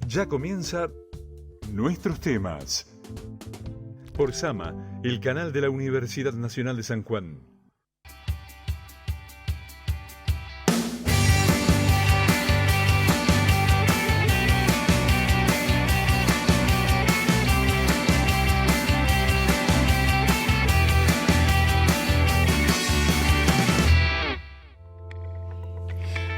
Ya comienza Nuestros Temas por Sama, el canal de la Universidad Nacional de San Juan.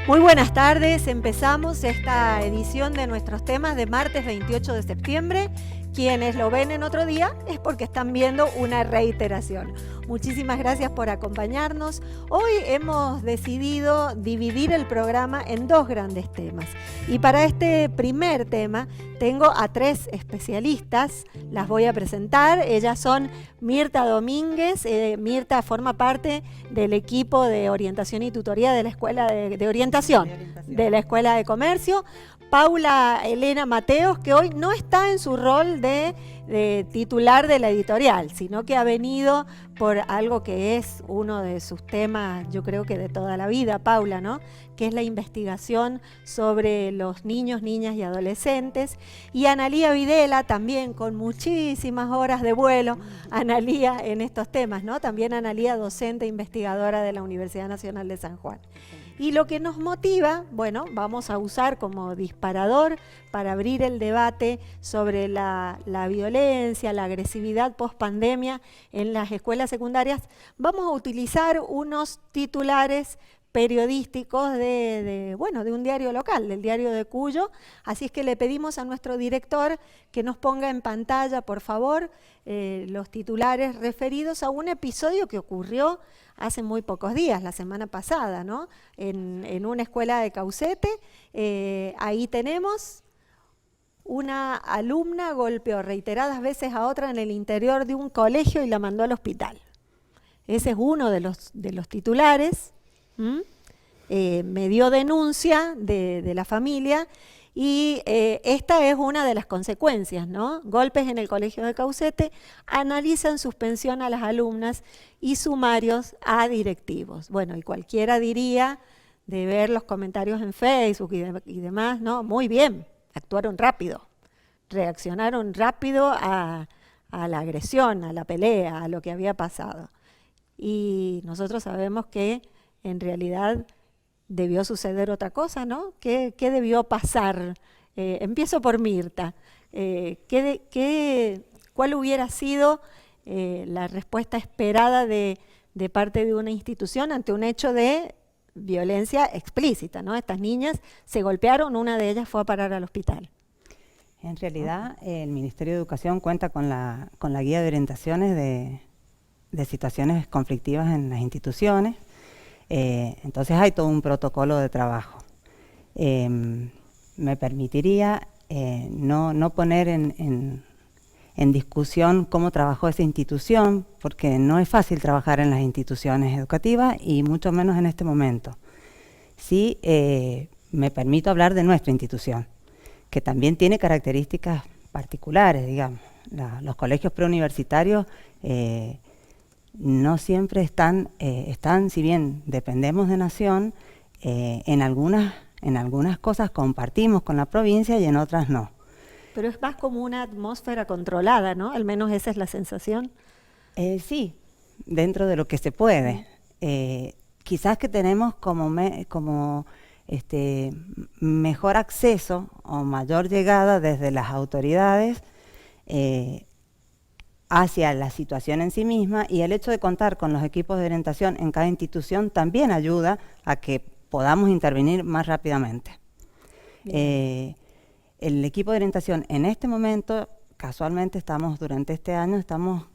Muy buenas tardes, empezamos esta edición de Nuestros Temas de martes 28 de septiembre. Quienes lo ven en otro día es porque están viendo una reiteración. Muchísimas gracias por acompañarnos. Hoy hemos decidido dividir el programa en dos grandes temas. Y para este primer tema tengo a tres especialistas, las voy a presentar. Ellas son Mirta Domínguez. Mirta forma parte del equipo de orientación y tutoría de la Escuela de Orientación de la Escuela de Comercio. Paula Elena Mateos, que hoy no está en su rol de titular de la editorial, sino que ha venido por algo que es uno de sus temas, yo creo que de toda la vida, Paula, ¿no? Que es la investigación sobre los niños, niñas y adolescentes. Y Analía Videla, también con muchísimas horas de vuelo, Analía en estos temas, ¿no? También Analía, docente e investigadora de la Universidad Nacional de San Juan. Y lo que nos motiva, bueno, vamos a usar como disparador para abrir el debate sobre la violencia, la agresividad post-pandemia en las escuelas secundarias, vamos a utilizar unos titulares periodísticos de un diario local, del diario de Cuyo. Así es que le pedimos a nuestro director que nos ponga en pantalla, por favor, los titulares referidos a un episodio que ocurrió hace muy pocos días, la semana pasada, ¿no? En una escuela de Caucete. Ahí tenemos: una alumna golpeó reiteradas veces a otra en el interior de un colegio y la mandó al hospital. Ese es uno de los titulares. Me dio denuncia de la familia y esta es una de las consecuencias, ¿no? Golpes en el colegio de Caucete, analizan suspensión a las alumnas y sumarios a directivos. Bueno, y cualquiera diría, de ver los comentarios en Facebook y demás, ¿no? Muy bien, actuaron rápido, reaccionaron rápido a la agresión, a la pelea, a lo que había pasado. Y nosotros sabemos que en realidad debió suceder otra cosa, ¿no? ¿Qué debió pasar? Empiezo por Mirta. ¿Cuál hubiera sido la respuesta esperada de parte de una institución ante un hecho de violencia explícita, ¿no? Estas niñas se golpearon, una de ellas fue a parar al hospital. En realidad, el Ministerio de Educación cuenta con la guía de orientaciones de situaciones conflictivas en las instituciones. Entonces hay todo un protocolo de trabajo. Me permitiría no poner en discusión cómo trabajó esa institución, porque no es fácil trabajar en las instituciones educativas y mucho menos en este momento. Sí, me permito hablar de nuestra institución, que también tiene características particulares, digamos. Los colegios preuniversitarios no siempre están, si bien dependemos de Nación, en algunas cosas compartimos con la provincia y en otras no. Pero es más como una atmósfera controlada, ¿no? Al menos esa es la sensación. Sí, dentro de lo que se puede. Quizás que tenemos mejor acceso o mayor llegada desde las autoridades hacia la situación en sí misma, y el hecho de contar con los equipos de orientación en cada institución también ayuda a que podamos intervenir más rápidamente. El equipo de orientación en este momento, casualmente durante este año estamos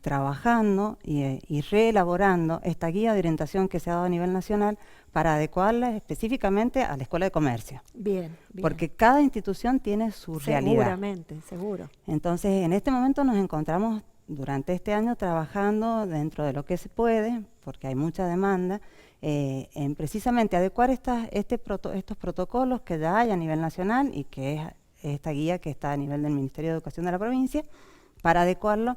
trabajando y reelaborando esta guía de orientación que se ha dado a nivel nacional para adecuarla específicamente a la Escuela de Comercio. Bien. Porque cada institución tiene su realidad. Seguramente, seguro. Entonces, en este momento nos encontramos durante este año trabajando dentro de lo que se puede, porque hay mucha demanda, en precisamente adecuar estos protocolos que ya hay a nivel nacional y que es esta guía que está a nivel del Ministerio de Educación de la provincia, para adecuarlo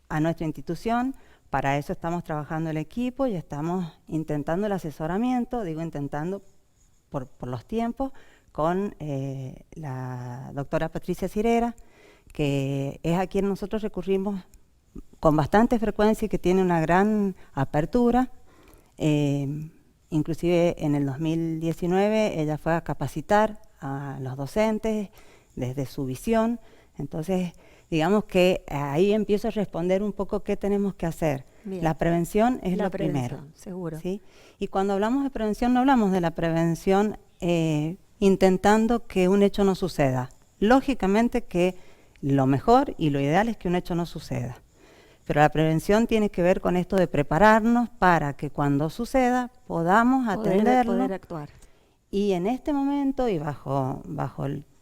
a nuestra institución. Para eso estamos trabajando el equipo y estamos intentando el asesoramiento, digo intentando por los tiempos, con la doctora Patricia Cirera, que es a quien nosotros recurrimos con bastante frecuencia y que tiene una gran apertura. Inclusive en el 2019 ella fue a capacitar a los docentes desde su visión. Entonces, digamos que ahí empiezo a responder un poco qué tenemos que hacer. Bien. La prevención es La lo prevención, primero. seguro. ¿Sí? Y cuando hablamos de prevención, no hablamos de la prevención intentando que un hecho no suceda. Lógicamente que lo mejor y lo ideal es que un hecho no suceda. Pero la prevención tiene que ver con esto de prepararnos para que cuando suceda podamos atenderlo. Poder actuar. Y en este momento y bajo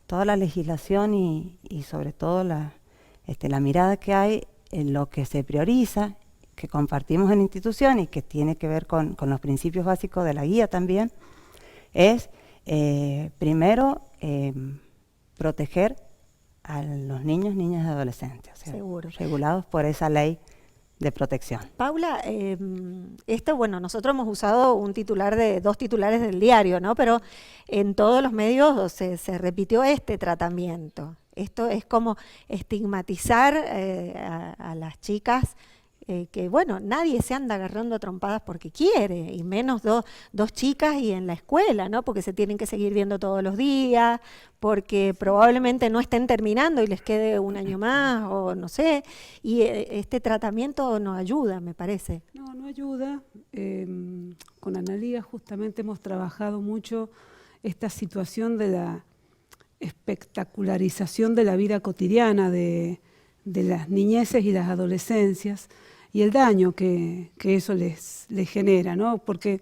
toda la legislación y sobre todo la mirada que hay, en lo que se prioriza, que compartimos en la institución y que tiene que ver con los principios básicos de la guía también, es primero proteger a los niños, niñas y adolescentes, o sea, Seguro. regulados por esa ley de protección. Paula, bueno, nosotros hemos usado dos titulares del diario, ¿no? Pero en todos los medios se repitió este tratamiento. Esto es como estigmatizar a las chicas, que bueno, nadie se anda agarrando a trompadas porque quiere, y menos dos chicas y en la escuela, ¿no? Porque se tienen que seguir viendo todos los días, porque probablemente no estén terminando y les quede un año más, o no sé, y este tratamiento no ayuda, me parece. No ayuda. Con Analía justamente hemos trabajado mucho esta situación de la espectacularización de la vida cotidiana de las niñeces y las adolescencias, y el daño que eso les genera, ¿no? Porque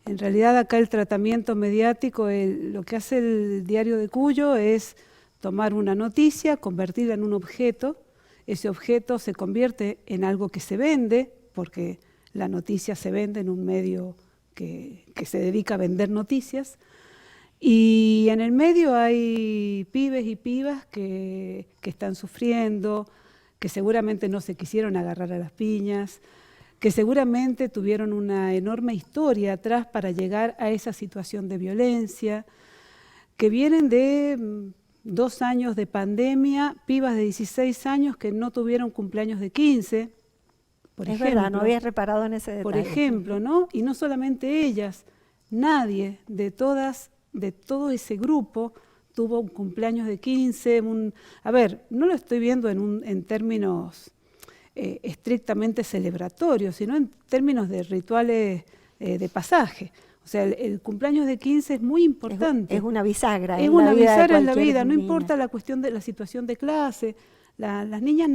en realidad acá el tratamiento mediático, lo que hace el Diario de Cuyo es tomar una noticia, convertirla en un objeto. Ese objeto se convierte en algo que se vende, porque la noticia se vende en un medio que se dedica a vender noticias. Y en el medio hay pibes y pibas que están sufriendo, que seguramente no se quisieron agarrar a las piñas, que seguramente tuvieron una enorme historia atrás para llegar a esa situación de violencia, que vienen de 2 años de pandemia, pibas de 16 años que no tuvieron cumpleaños de 15, por ejemplo. Es verdad, no había reparado en ese detalle. Por ejemplo, ¿no? Y no solamente ellas, nadie de todo ese grupo tuvo un cumpleaños de 15, a ver, no lo estoy viendo en términos estrictamente celebratorios, sino en términos de rituales de pasaje. O sea, el cumpleaños de 15 es muy importante. Es una bisagra. Es una bisagra en la vida, no importa la cuestión de la situación de clase. Las niñas,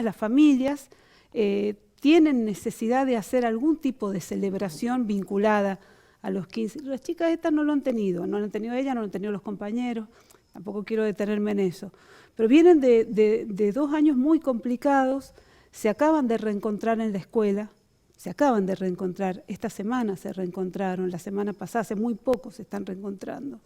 las familias tienen necesidad de hacer algún tipo de celebración vinculada a los 15. Las chicas estas no lo han tenido, no lo han tenido ellas, no lo han tenido los compañeros, tampoco quiero detenerme en eso. Pero vienen de 2 años muy complicados, se acaban de reencontrar en la escuela, se acaban de reencontrar, esta semana se reencontraron, la semana pasada, hace muy poco se están reencontrando.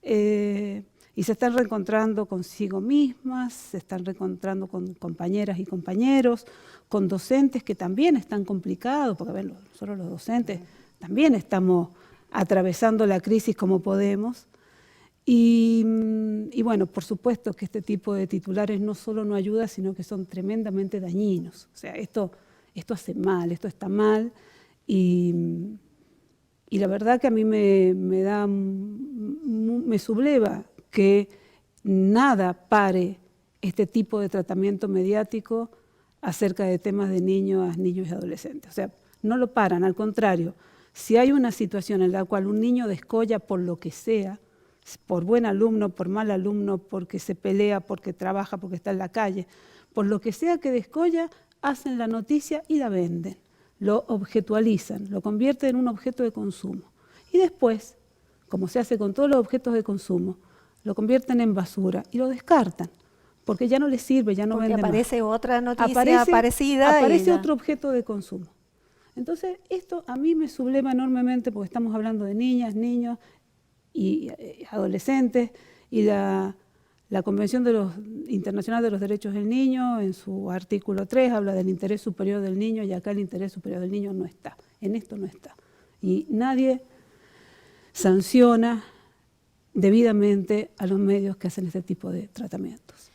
Y se están reencontrando consigo mismas, se están reencontrando con compañeras y compañeros, con docentes que también están complicados, porque a ver, nosotros los docentes también estamos atravesando la crisis como podemos. Y bueno, por supuesto que este tipo de titulares no solo no ayuda, sino que son tremendamente dañinos. O sea, esto hace mal, esto está mal, y la verdad que a mí me subleva que nada pare este tipo de tratamiento mediático acerca de temas de niños y adolescentes. O sea, no lo paran, al contrario. Si hay una situación en la cual un niño descolla por lo que sea, por buen alumno, por mal alumno, porque se pelea, porque trabaja, porque está en la calle, por lo que sea que descolla, hacen la noticia y la venden, lo objetualizan, lo convierten en un objeto de consumo. Y después, como se hace con todos los objetos de consumo, lo convierten en basura y lo descartan, porque ya no les sirve, ya no venden más. Porque aparece otra noticia parecida. Aparece otro objeto de consumo. Entonces, esto a mí me subleva enormemente porque estamos hablando de niñas, niños y adolescentes, y la Convención Internacional de los Derechos del Niño, en su artículo 3, habla del interés superior del niño, y acá el interés superior del niño no está, en esto no está. Y nadie sanciona, debidamente a los medios que hacen este tipo de tratamientos.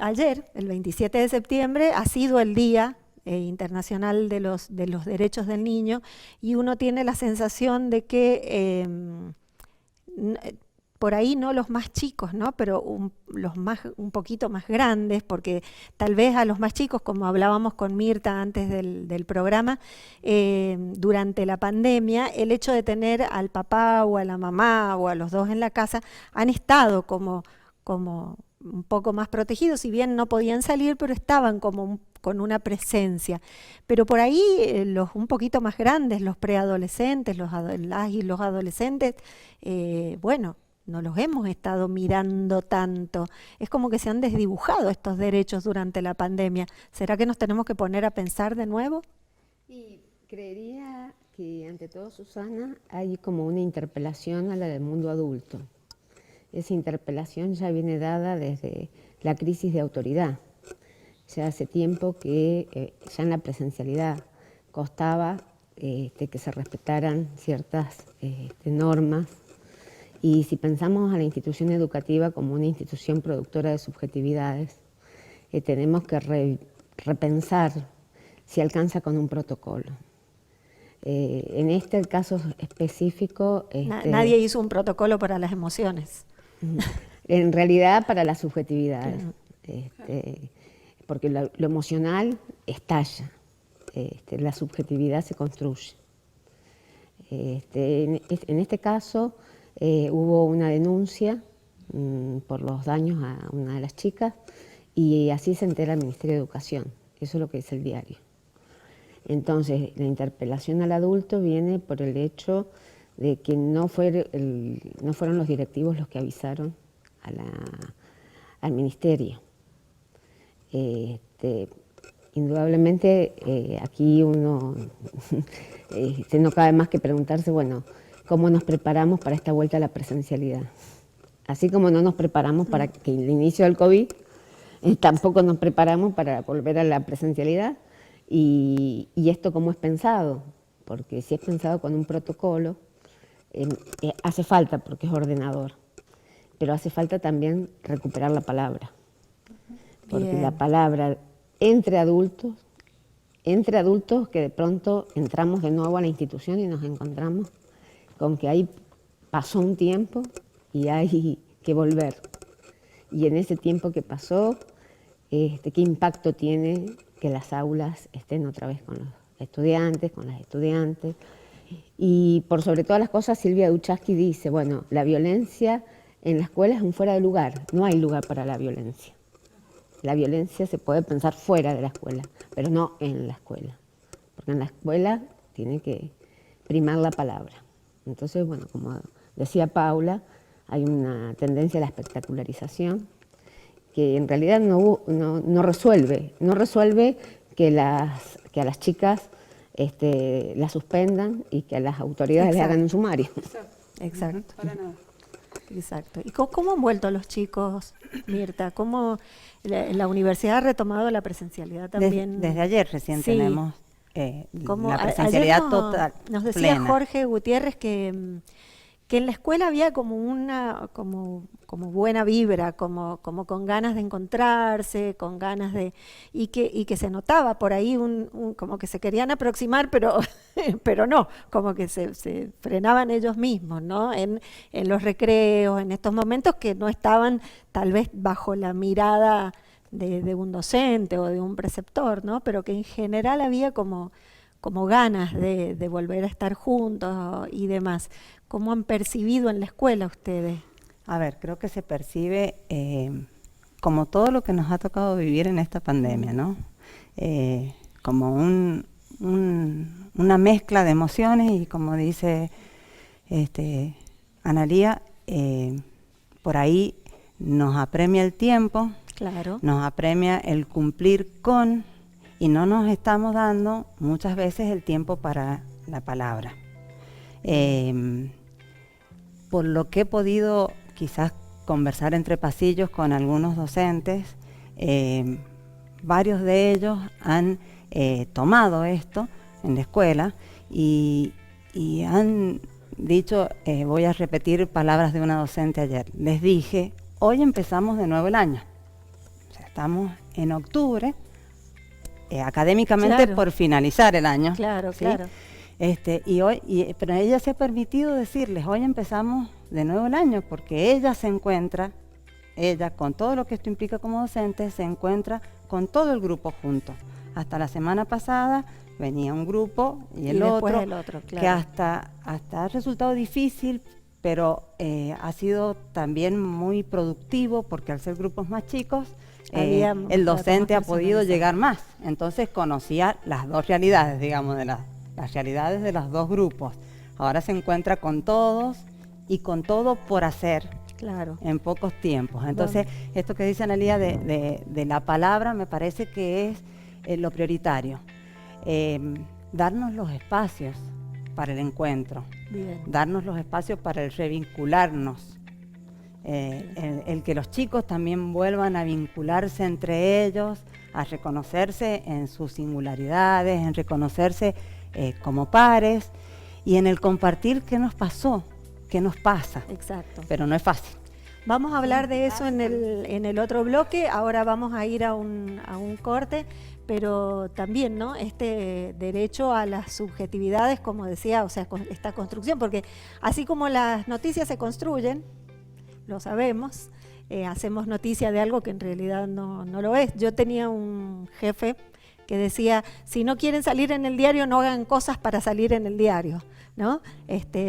Ayer, el 27 de septiembre, ha sido el Día Internacional de los Derechos del Niño, y uno tiene la sensación de que por ahí no los más chicos, ¿no? Pero un poquito más grandes, porque tal vez a los más chicos, como hablábamos con Mirta antes del programa, durante la pandemia, el hecho de tener al papá o a la mamá o a los dos en la casa, han estado como un poco más protegidos, si bien no podían salir, pero estaban como con una presencia. Pero por ahí los un poquito más grandes, los preadolescentes, los adolescentes, bueno, no los hemos estado mirando tanto. Es como que se han desdibujado estos derechos durante la pandemia. ¿Será que nos tenemos que poner a pensar de nuevo? Y creería que ante todo, Susana, hay como una interpelación a la del mundo adulto. Esa interpelación ya viene dada desde la crisis de autoridad. Ya hace tiempo que ya en la presencialidad costaba que se respetaran ciertas normas. Y si pensamos a la institución educativa como una institución productora de subjetividades, tenemos que repensar si alcanza con un protocolo. En este caso específico... Nadie hizo un protocolo para las emociones. En realidad para las subjetividades, porque lo emocional estalla, la subjetividad se construye. En este caso hubo una denuncia por los daños a una de las chicas, y así se entera el Ministerio de Educación. Eso es lo que dice el diario. Entonces, la interpelación al adulto viene por el hecho de que no fueron los directivos los que avisaron al Ministerio. Indudablemente, aquí uno no cabe más que preguntarse, bueno, ¿cómo nos preparamos para esta vuelta a la presencialidad? Así como no nos preparamos para que el inicio del COVID, tampoco nos preparamos para volver a la presencialidad. Y esto cómo es pensado, porque si es pensado con un protocolo, hace falta, porque es ordenador, pero hace falta también recuperar la palabra, porque la palabra entre adultos que de pronto entramos de nuevo a la institución y nos encontramos con que ahí pasó un tiempo y hay que volver. Y en ese tiempo que pasó, ¿qué impacto tiene que las aulas estén otra vez con los estudiantes, con las estudiantes? Y por sobre todas las cosas, Silvia Duchaski dice, bueno, la violencia en la escuela es un fuera de lugar, no hay lugar para la violencia. La violencia se puede pensar fuera de la escuela, pero no en la escuela, porque en la escuela tiene que primar la palabra. Entonces, bueno, como decía Paula, hay una tendencia a la espectacularización que en realidad no resuelve que a las chicas las suspendan y que a las autoridades les hagan un sumario. Exacto. Para nada. Exacto. ¿Y cómo han vuelto los chicos, Mirta? ¿Cómo la universidad ha retomado la presencialidad también? Desde ayer recién Sí. tenemos Como la presencialidad ayer total. nos decía plena. Jorge Gutiérrez que en la escuela había como buena vibra, como con ganas de encontrarse, con ganas de y que se notaba por ahí como que se querían aproximar, pero no, como que se frenaban ellos mismos, ¿no? En los recreos, en estos momentos que no estaban tal vez bajo la mirada de un docente o de un preceptor, ¿no? Pero que en general había como ganas de volver a estar juntos y demás. ¿Cómo han percibido en la escuela ustedes? A ver, creo que se percibe como todo lo que nos ha tocado vivir en esta pandemia, ¿no? Como una mezcla de emociones y como dice Analía, por ahí nos apremia el tiempo, Claro. nos apremia el cumplir con, y no nos estamos dando muchas veces el tiempo para la palabra. Por lo que he podido quizás conversar entre pasillos con algunos docentes, varios de ellos han tomado esto en la escuela y han dicho, voy a repetir palabras de una docente ayer. Les dije, hoy empezamos de nuevo el año. O sea, estamos en octubre, académicamente Claro. por finalizar el año. Claro, ¿sí? claro. Pero ella se ha permitido decirles, hoy empezamos de nuevo el año, porque ella se encuentra, ella con todo lo que esto implica como docente, se encuentra con todo el grupo junto. Hasta la semana pasada venía un grupo y el después otro, el otro, que claro. hasta ha resultado difícil, pero ha sido también muy productivo, porque al ser grupos más chicos, el docente ha podido llegar más. Entonces conocía las dos realidades, digamos, de las realidades de los dos grupos. Ahora se encuentra con todos y con todo por hacer. Claro. En pocos tiempos. Entonces, esto que dice Analía de la palabra me parece que es lo prioritario. Darnos los espacios para el encuentro, Bien. darnos los espacios para el revincularnos, el que los chicos también vuelvan a vincularse entre ellos, a reconocerse en sus singularidades, en reconocerse como pares y en el compartir qué nos pasó, qué nos pasa. Exacto. Pero no es fácil. Vamos a hablar de eso en el otro bloque. Ahora vamos a ir a un corte, pero también, ¿no? Este derecho a las subjetividades, como decía, o sea, con esta construcción, porque así como las noticias se construyen, lo sabemos, hacemos noticia de algo que en realidad no lo es. Yo tenía un jefe que decía, si no quieren salir en el diario, no hagan cosas para salir en el diario, ¿no?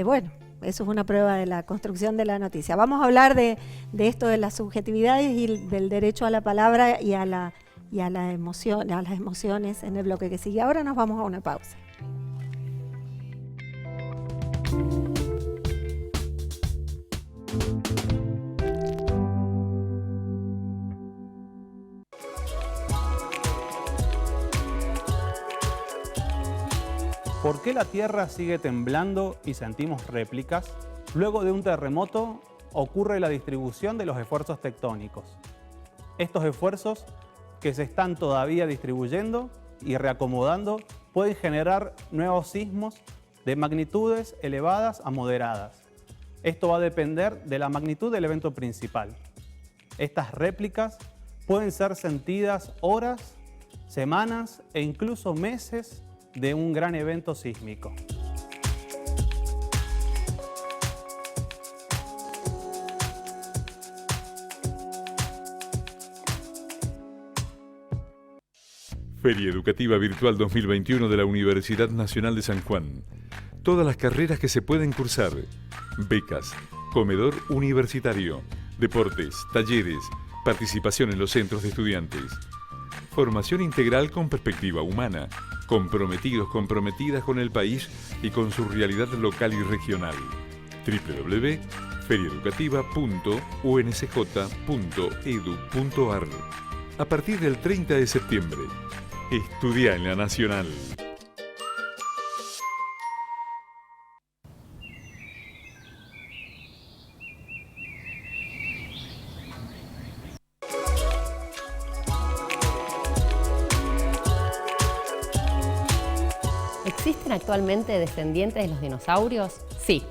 Bueno, eso es una prueba de la construcción de la noticia. Vamos a hablar de esto de las subjetividades y del derecho a la palabra y a las emociones en el bloque que sigue. Ahora nos vamos a una pausa. ¿Por qué la Tierra sigue temblando y sentimos réplicas? Luego de un terremoto ocurre la distribución de los esfuerzos tectónicos. Estos esfuerzos, que se están todavía distribuyendo y reacomodando, pueden generar nuevos sismos de magnitudes elevadas a moderadas. Esto va a depender de la magnitud del evento principal. Estas réplicas pueden ser sentidas horas, semanas e incluso meses de un gran evento sísmico. Feria Educativa Virtual 2021 de la Universidad Nacional de San Juan. Todas las carreras que se pueden cursar. Becas, comedor universitario, deportes, talleres, participación en los centros de estudiantes. Formación integral con perspectiva humana. Comprometidos, comprometidas con el país y con su realidad local y regional. www.feriaeducativa.unsj.edu.ar. A partir del 30 de septiembre. Estudia en la Nacional. ¿Existen actualmente descendientes de los dinosaurios? Sí.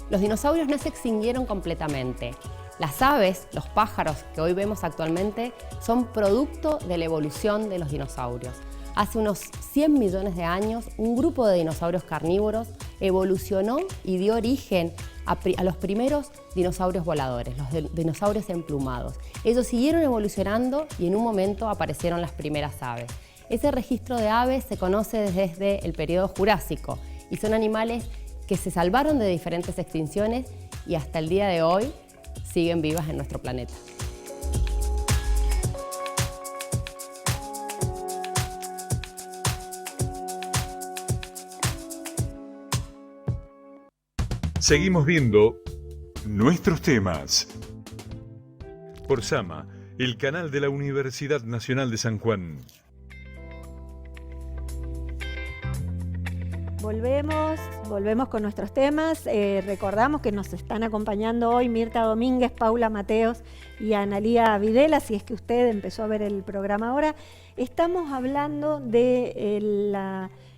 Los dinosaurios no se extinguieron completamente. Las aves, los pájaros que hoy vemos actualmente, son producto de la evolución de los dinosaurios. Hace unos 100 millones de años, un grupo de dinosaurios carnívoros evolucionó y dio origen a los primeros dinosaurios voladores, los dinosaurios emplumados. Ellos siguieron evolucionando y en un momento aparecieron las primeras aves. Ese registro de aves se conoce desde el periodo Jurásico y son animales que se salvaron de diferentes extinciones y hasta el día de hoy siguen vivas en nuestro planeta. Seguimos viendo nuestros temas. Por Sama, el canal de la Universidad Nacional de San Juan. Volvemos con nuestros temas. Recordamos que nos están acompañando hoy Mirta Domínguez, Paula Mateos y Analía Videla, si es que usted empezó a ver el programa ahora. Estamos hablando de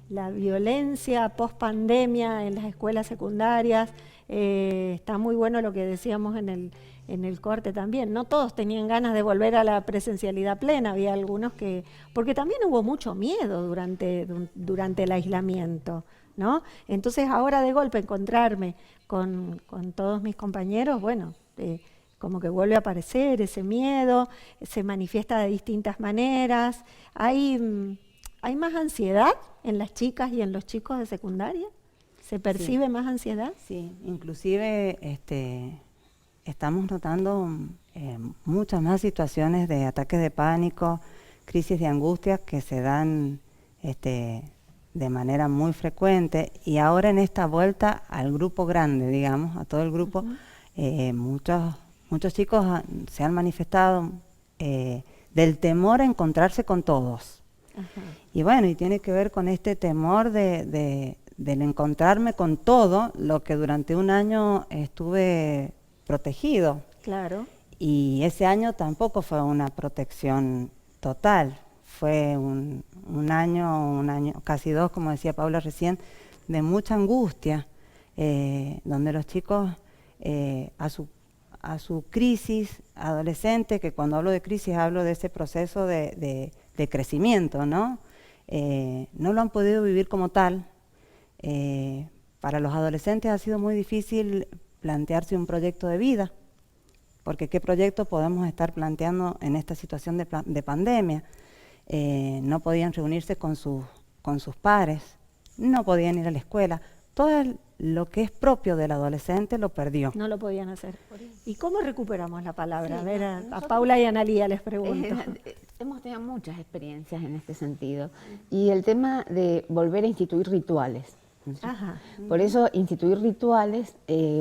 la violencia post-pandemia en las escuelas secundarias. Está muy bueno lo que decíamos en el corte también. No todos tenían ganas de volver a la presencialidad plena, había algunos que... Porque también hubo mucho miedo durante el aislamiento, ¿no? Entonces ahora de golpe encontrarme con todos mis compañeros, bueno, como que vuelve a aparecer ese miedo, se manifiesta de distintas maneras. ¿Hay más ansiedad en las chicas y en los chicos de secundaria? ¿Se percibe más ansiedad? Sí, inclusive estamos notando muchas más situaciones de ataques de pánico, crisis de angustia que se dan de manera muy frecuente, y ahora en esta vuelta al grupo grande, digamos, a todo el grupo, muchos chicos se han manifestado del temor a encontrarse con todos. Ajá. Y bueno, y tiene que ver con este temor del encontrarme con todo lo que durante un año estuve protegido. Claro. Y ese año tampoco fue una protección total, fue un año, casi 2, como decía Paula recién, de mucha angustia, donde los chicos a su crisis adolescente, que cuando hablo de crisis hablo de ese proceso de crecimiento, ¿no? No lo han podido vivir como tal. Para los adolescentes ha sido muy difícil plantearse un proyecto de vida, porque ¿qué proyecto podemos estar planteando en esta situación de pandemia? No podían reunirse con sus pares, no podían ir a la escuela. Todo lo que es propio del adolescente lo perdió. No lo podían hacer. ¿Y cómo recuperamos la palabra? Sí, a ver, a Paula y a Analía les pregunto. Hemos tenido muchas experiencias en este sentido. Y el tema de volver a instituir rituales. Ajá. Por eso instituir rituales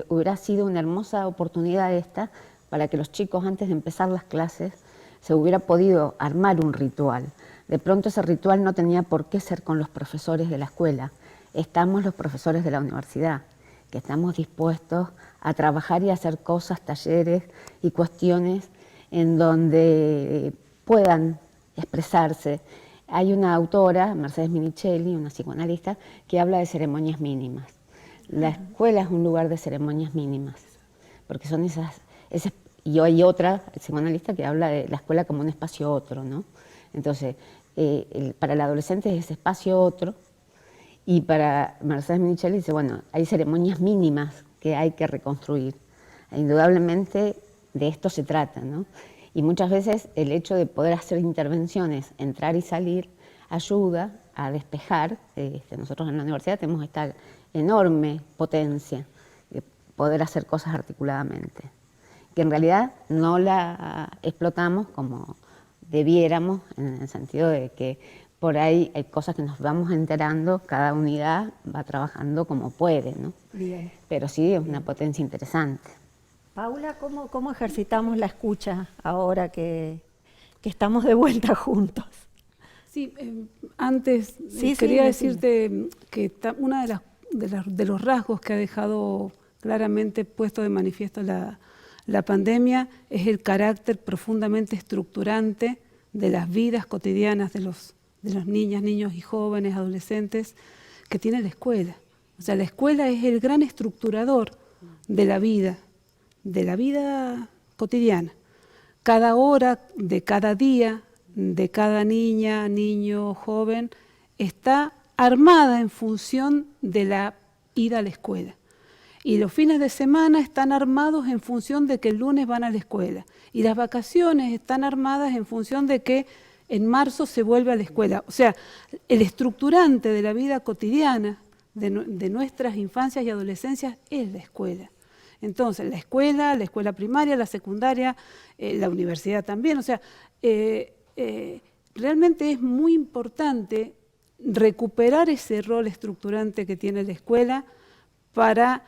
hubiera sido una hermosa oportunidad esta para que los chicos antes de empezar las clases se hubiera podido armar un ritual. De pronto ese ritual no tenía por qué ser con los profesores de la escuela. Estamos los profesores de la universidad, que estamos dispuestos a trabajar y a hacer cosas, talleres y cuestiones en donde puedan expresarse. Hay una autora, Mercedes Minichelli, una psicoanalista, que habla de ceremonias mínimas. La escuela es un lugar de ceremonias mínimas, porque son esas y hay otra psicoanalista que habla de la escuela como un espacio otro, ¿no? Entonces, para el adolescente es ese espacio otro, y para Mercedes Minichelli dice, bueno, hay ceremonias mínimas que hay que reconstruir. Indudablemente de esto se trata, ¿no? Y muchas veces el hecho de poder hacer intervenciones, entrar y salir, ayuda a despejar. Nosotros en la universidad tenemos esta enorme potencia de poder hacer cosas articuladamente, que en realidad no la explotamos como debiéramos, en el sentido de que por ahí hay cosas que nos vamos enterando, cada unidad va trabajando como puede, ¿no? Bien. Pero sí es una potencia interesante. Paula, ¿cómo ejercitamos la escucha ahora que estamos de vuelta juntos? Sí, antes quería decirte que una de los rasgos que ha dejado claramente puesto de manifiesto la pandemia es el carácter profundamente estructurante de las vidas cotidianas de los niñas, niños y jóvenes, adolescentes, que tiene la escuela. O sea, la escuela es el gran estructurador de la vida cotidiana. Cada hora de cada día, de cada niña, niño, joven, está armada en función de la ida a la escuela. Y los fines de semana están armados en función de que el lunes van a la escuela. Y las vacaciones están armadas en función de que en marzo se vuelve a la escuela. O sea, el estructurante de la vida cotidiana de nuestras infancias y adolescencias es la escuela. Entonces, la escuela primaria, la secundaria, la universidad también. O sea, realmente es muy importante recuperar ese rol estructurante que tiene la escuela para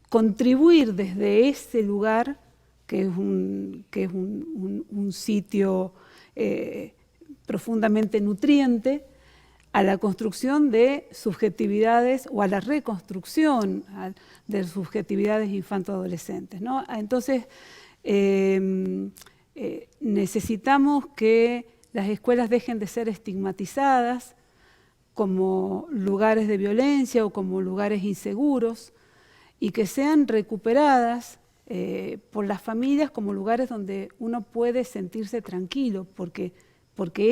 contribuir desde ese lugar, que es un sitio profundamente nutriente, a la construcción de subjetividades o a la reconstrucción de subjetividades infanto-adolescentes, ¿no? Entonces, necesitamos que las escuelas dejen de ser estigmatizadas como lugares de violencia o como lugares inseguros, y que sean recuperadas por las familias como lugares donde uno puede sentirse tranquilo, porque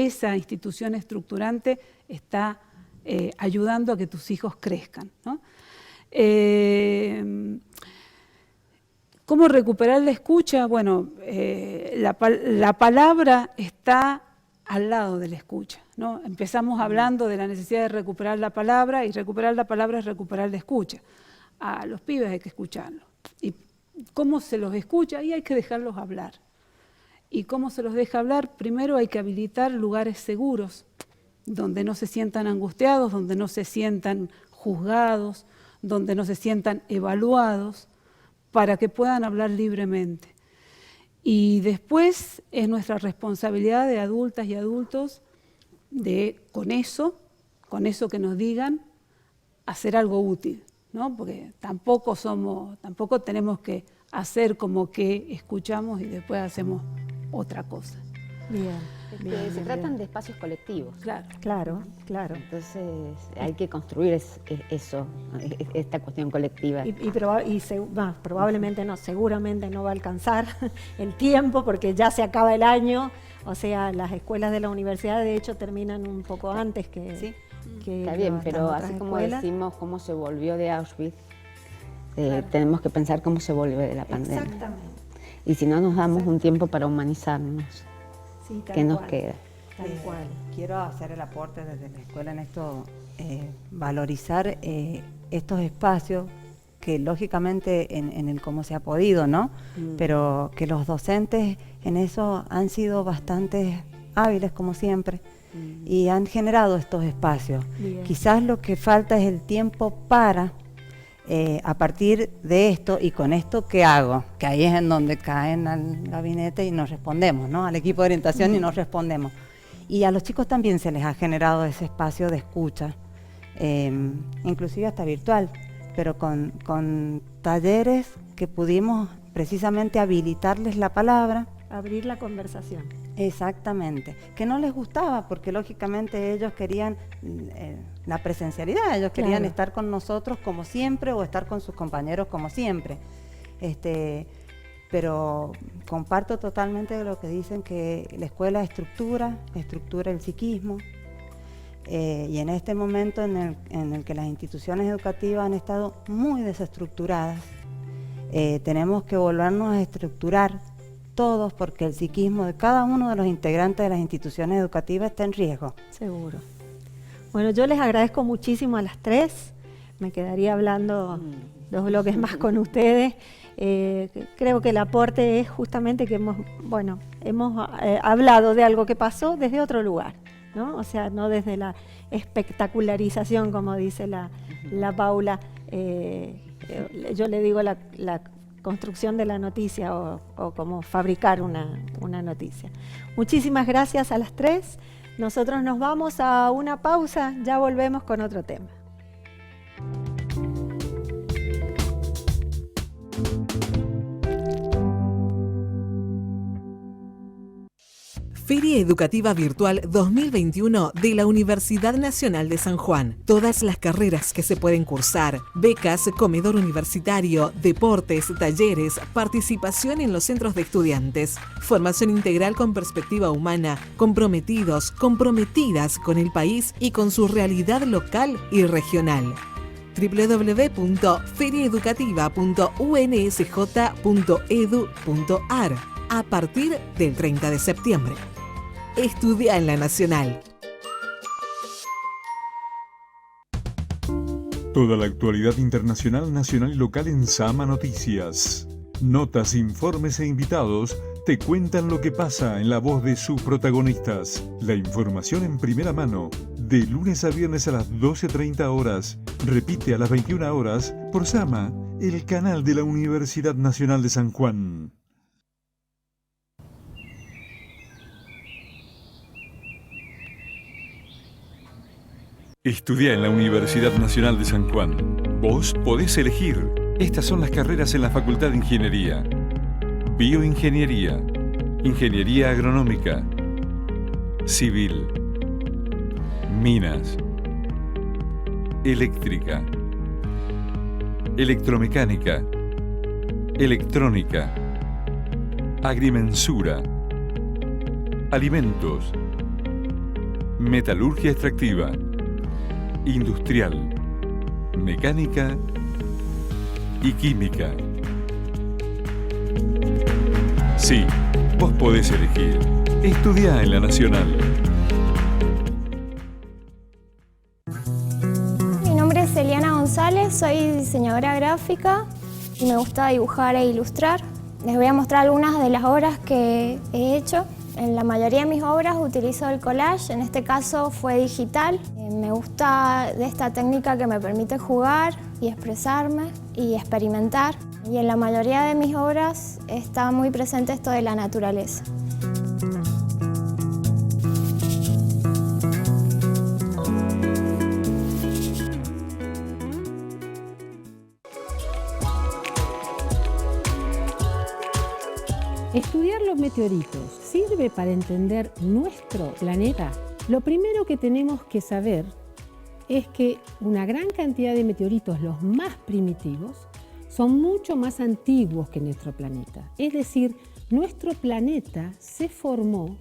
esa institución estructurante está ayudando a que tus hijos crezcan, ¿no? ¿Cómo recuperar la escucha? Bueno, la palabra está al lado de la escucha, ¿no? Empezamos hablando de la necesidad de recuperar la palabra, y recuperar la palabra es recuperar la escucha. A los pibes hay que escucharlos. ¿Y cómo se los escucha? Y hay que dejarlos hablar. ¿Y cómo se los deja hablar? Primero hay que habilitar lugares seguros, donde no se sientan angustiados, donde no se sientan juzgados, donde no se sientan evaluados, para que puedan hablar libremente. Y después es nuestra responsabilidad de adultas y adultos de, con eso que nos digan, hacer algo útil, ¿no? Porque tampoco tenemos que hacer como que escuchamos y después hacemos otra cosa. Bien. Se tratan de espacios colectivos. Claro. Entonces hay que construir eso, esta cuestión colectiva. Probablemente no, seguramente no va a alcanzar el tiempo porque ya se acaba el año. O sea, las escuelas de la universidad de hecho terminan un poco antes que... ¿Sí? que está bien, pero así como decimos cómo se volvió de Auschwitz, tenemos que pensar cómo se vuelve de la pandemia. Exactamente. Y si no nos damos un tiempo para humanizarnos, Sí, ¿qué nos queda? Tal cual. Quiero hacer el aporte desde la escuela en esto, valorizar estos espacios que lógicamente en el cómo se ha podido, ¿no? Pero que los docentes en eso han sido bastante hábiles como siempre y han generado estos espacios. Bien. Quizás lo que falta es el tiempo para, a partir de esto y con esto, ¿qué hago? Que ahí es en donde caen al gabinete y nos respondemos, ¿no? Al equipo de orientación y nos respondemos. Y a los chicos también se les ha generado ese espacio de escucha, inclusive hasta virtual, pero con talleres que pudimos precisamente habilitarles la palabra. Abrir la conversación. Exactamente, que no les gustaba porque lógicamente ellos querían la presencialidad, ellos querían estar con nosotros como siempre o estar con sus compañeros como siempre. Pero comparto totalmente lo que dicen, que la escuela estructura el psiquismo, y en este momento en el que las instituciones educativas han estado muy desestructuradas, tenemos que volvernos a estructurar todos, porque el psiquismo de cada uno de los integrantes de las instituciones educativas está en riesgo. Seguro. Bueno, yo les agradezco muchísimo a las tres. Me quedaría hablando 2 bloques más con ustedes. Creo que el aporte es justamente que hemos hablado de algo que pasó desde otro lugar, ¿no? O sea, no desde la espectacularización, como dice la Paula. Yo le digo la construcción de la noticia o como fabricar una noticia. Muchísimas gracias a las tres. Nosotros nos vamos a una pausa, ya volvemos con otro tema. Feria Educativa Virtual 2021 de la Universidad Nacional de San Juan. Todas las carreras que se pueden cursar, becas, comedor universitario, deportes, talleres, participación en los centros de estudiantes, formación integral con perspectiva humana, comprometidos, comprometidas con el país y con su realidad local y regional. www.feriaeducativa.unsj.edu.ar a partir del 30 de septiembre. Estudia en la Nacional. Toda la actualidad internacional, nacional y local en Sama Noticias. Notas, informes e invitados te cuentan lo que pasa en la voz de sus protagonistas. La información en primera mano, de lunes a viernes a las 12:30 horas. Repite a las 21 horas por Sama, el canal de la Universidad Nacional de San Juan. Estudia en la Universidad Nacional de San Juan. Vos podés elegir. Estas son las carreras en la Facultad de Ingeniería: Bioingeniería, Ingeniería Agronómica, Civil, Minas, eléctrica, electromecánica, electrónica, agrimensura, alimentos, metalurgia extractiva, industrial, mecánica y química. Sí, vos podés elegir. Estudiá en la Nacional. Mi nombre es Eliana González, soy diseñadora gráfica y me gusta dibujar e ilustrar. Les voy a mostrar algunas de las obras que he hecho. En la mayoría de mis obras utilizo el collage, en este caso fue digital. Me gusta de esta técnica que me permite jugar y expresarme y experimentar. Y en la mayoría de mis obras está muy presente esto de la naturaleza. ¿Estudiar los meteoritos sirve para entender nuestro planeta? Lo primero que tenemos que saber es que una gran cantidad de meteoritos, los más primitivos, son mucho más antiguos que nuestro planeta. Es decir, nuestro planeta se formó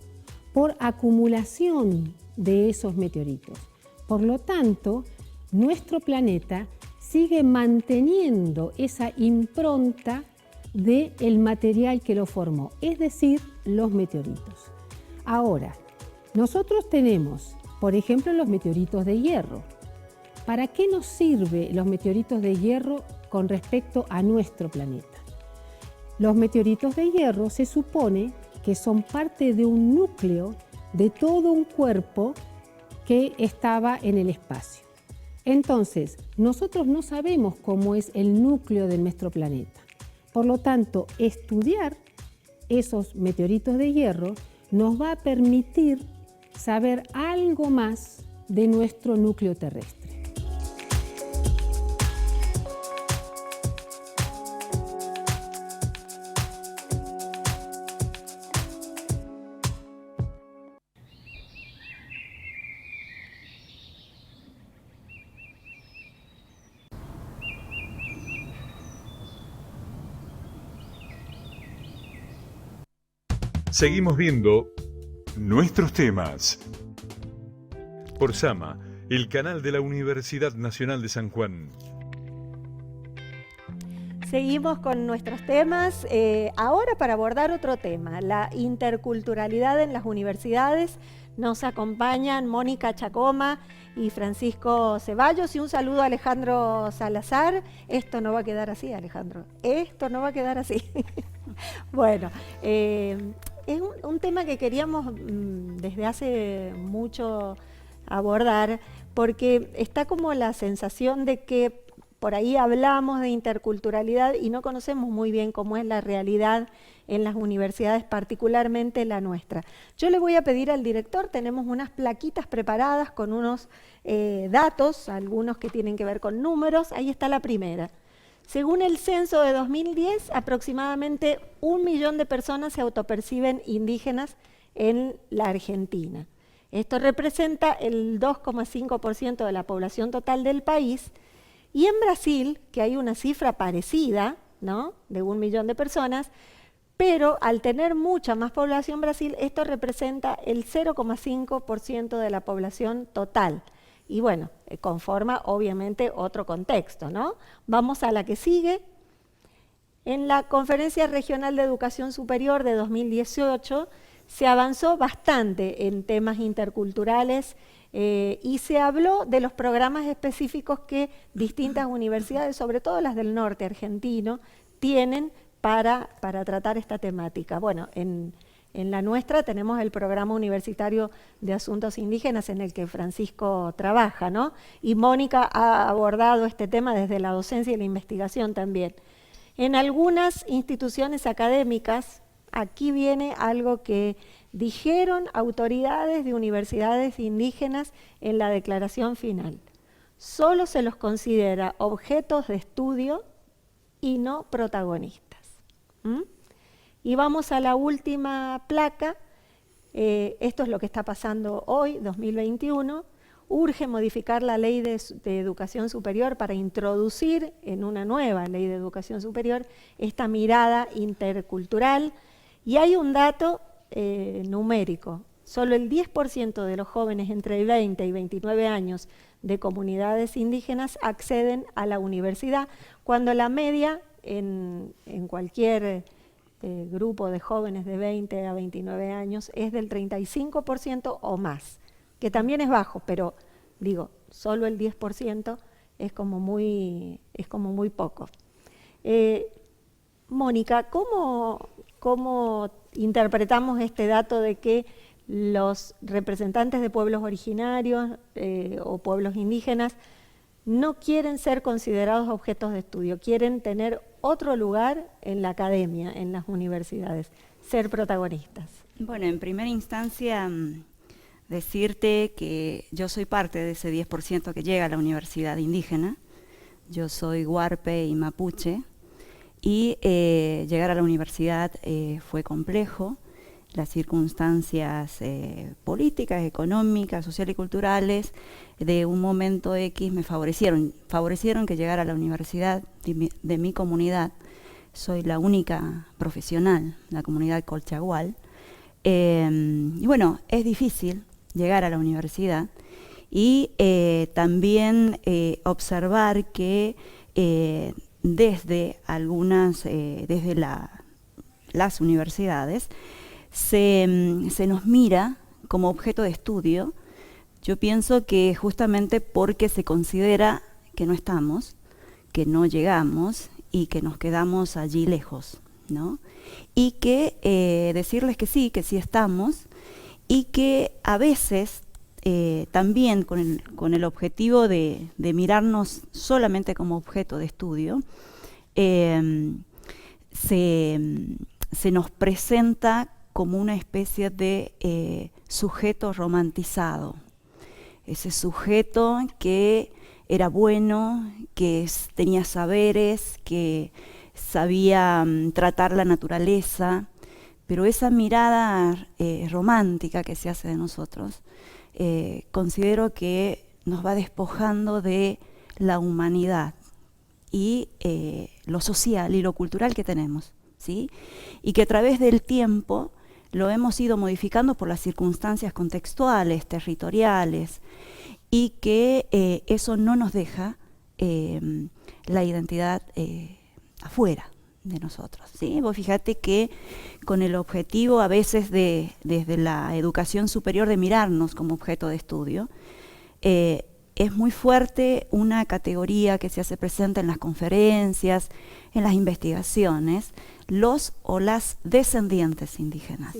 por acumulación de esos meteoritos. Por lo tanto, nuestro planeta sigue manteniendo esa impronta del material que lo formó, es decir, los meteoritos. Ahora, nosotros tenemos, por ejemplo, los meteoritos de hierro. ¿Para qué nos sirven los meteoritos de hierro con respecto a nuestro planeta? Los meteoritos de hierro se supone que son parte de un núcleo de todo un cuerpo que estaba en el espacio. Entonces, nosotros no sabemos cómo es el núcleo de nuestro planeta. Por lo tanto, estudiar esos meteoritos de hierro nos va a permitir saber algo más de nuestro núcleo terrestre. Seguimos viendo nuestros temas por Sama, el canal de la Universidad Nacional de San Juan. Seguimos con nuestros temas, ahora para abordar otro tema, la interculturalidad en las universidades. Nos acompañan Mónica Chacoma y Francisco Ceballos, y un saludo a Alejandro Salazar. Esto no va a quedar así, Alejandro, esto no va a quedar así. Bueno, es un tema que queríamos desde hace mucho abordar, porque está como la sensación de que por ahí hablamos de interculturalidad y no conocemos muy bien cómo es la realidad en las universidades, particularmente la nuestra. Yo le voy a pedir al director, tenemos unas plaquitas preparadas con unos datos, algunos que tienen que ver con números. Ahí está la primera. Según el censo de 2010, aproximadamente 1 millón de personas se autoperciben indígenas en la Argentina. Esto representa el 2,5% de la población total del país. Y en Brasil, que hay una cifra parecida, ¿no?, de 1 millón de personas, pero al tener mucha más población Brasil, esto representa el 0,5% de la población total. Y bueno, conforma obviamente otro contexto, ¿no? Vamos a la que sigue. En la Conferencia Regional de Educación Superior de 2018 se avanzó bastante en temas interculturales y se habló de los programas específicos que distintas universidades, sobre todo las del norte argentino, tienen para tratar esta temática. Bueno, en la nuestra tenemos el Programa Universitario de Asuntos Indígenas en el que Francisco trabaja, ¿no? Y Mónica ha abordado este tema desde la docencia y la investigación también. En algunas instituciones académicas, aquí viene algo que dijeron autoridades de universidades indígenas en la declaración final. Solo se los considera objetos de estudio y no protagonistas. Y vamos a la última placa. Esto es lo que está pasando hoy, 2021. urge modificar la ley de educación superior para introducir en una nueva ley de educación superior esta mirada intercultural. Y hay un dato numérico: solo el 10% de los jóvenes entre 20 y 29 años de comunidades indígenas acceden a la universidad, cuando la media en cualquier grupo de jóvenes de 20 a 29 años es del 35% o más, que también es bajo, pero digo, solo el 10% es como muy poco. Mónica, ¿cómo interpretamos este dato de que los representantes de pueblos originarios o pueblos indígenas no quieren ser considerados objetos de estudio, quieren tener otro lugar en la academia, en las universidades, ser protagonistas? Bueno, en primera instancia, decirte que yo soy parte de ese 10% que llega a la universidad indígena. Yo soy huarpe y mapuche, y llegar a la universidad fue complejo. Las circunstancias políticas, económicas, sociales y culturales de un momento X me favorecieron que llegara a la universidad de mi comunidad. Soy la única profesional, la comunidad colchahual. Y bueno, es difícil llegar a la universidad y también observar que desde las universidades se nos mira como objeto de estudio. Yo pienso que justamente porque se considera que no estamos, que no llegamos y que nos quedamos allí lejos, ¿no? Y que decirles que sí estamos, y que a veces también con el objetivo de mirarnos solamente como objeto de estudio, se nos presenta como una especie de sujeto romantizado. Ese sujeto que era bueno, que tenía saberes, que sabía tratar la naturaleza, pero esa mirada romántica que se hace de nosotros, considero que nos va despojando de la humanidad y lo social y lo cultural que tenemos, ¿sí? Y que a través del tiempo lo hemos ido modificando por las circunstancias contextuales, territoriales, y que eso no nos deja la identidad afuera de nosotros, ¿sí? Vos fíjate que con el objetivo a veces desde la educación superior de mirarnos como objeto de estudio, es muy fuerte una categoría que se hace presente en las conferencias, en las investigaciones, los o las descendientes indígenas.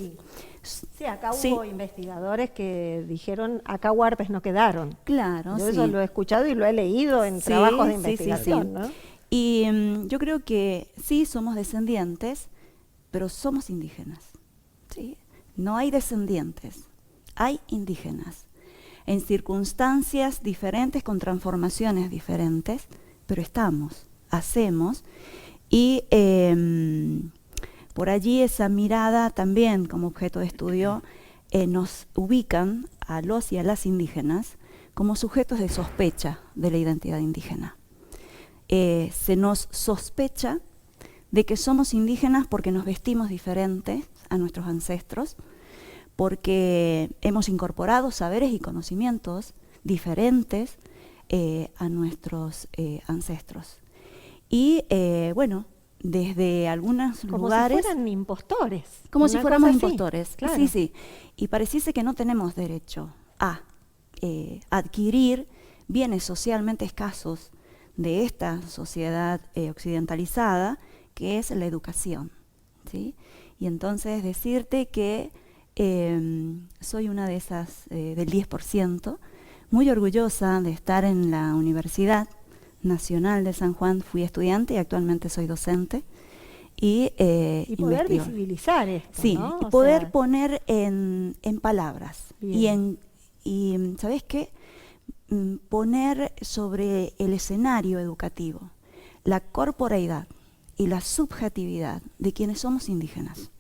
Sí, acá hubo investigadores que dijeron, acá huarpes no quedaron. Claro, yo eso lo he escuchado y lo he leído en trabajos de investigación, ¿no? Y yo creo que sí somos descendientes, pero somos indígenas, ¿sí? No hay descendientes, hay indígenas, en circunstancias diferentes, con transformaciones diferentes, pero estamos, hacemos, y por allí esa mirada también como objeto de estudio nos ubican a los y a las indígenas como sujetos de sospecha de la identidad indígena. Se nos sospecha de que somos indígenas porque nos vestimos diferentes a nuestros ancestros, porque hemos incorporado saberes y conocimientos diferentes a nuestros ancestros. Y bueno, desde algunos lugares... Como si fueran impostores. Como si fuéramos impostores, claro. Sí. Y pareciese que no tenemos derecho a adquirir bienes socialmente escasos de esta sociedad occidentalizada, que es la educación, ¿sí? Y entonces decirte que soy una de esas del 10%, muy orgullosa de estar en la Universidad Nacional de San Juan. Fui estudiante y actualmente soy docente. Y poder visibilizar esto, sí, ¿no? y poder poner en palabras. Bien. Y ¿sabes qué? Poner sobre el escenario educativo la corporeidad y la subjetividad de quienes somos indígenas,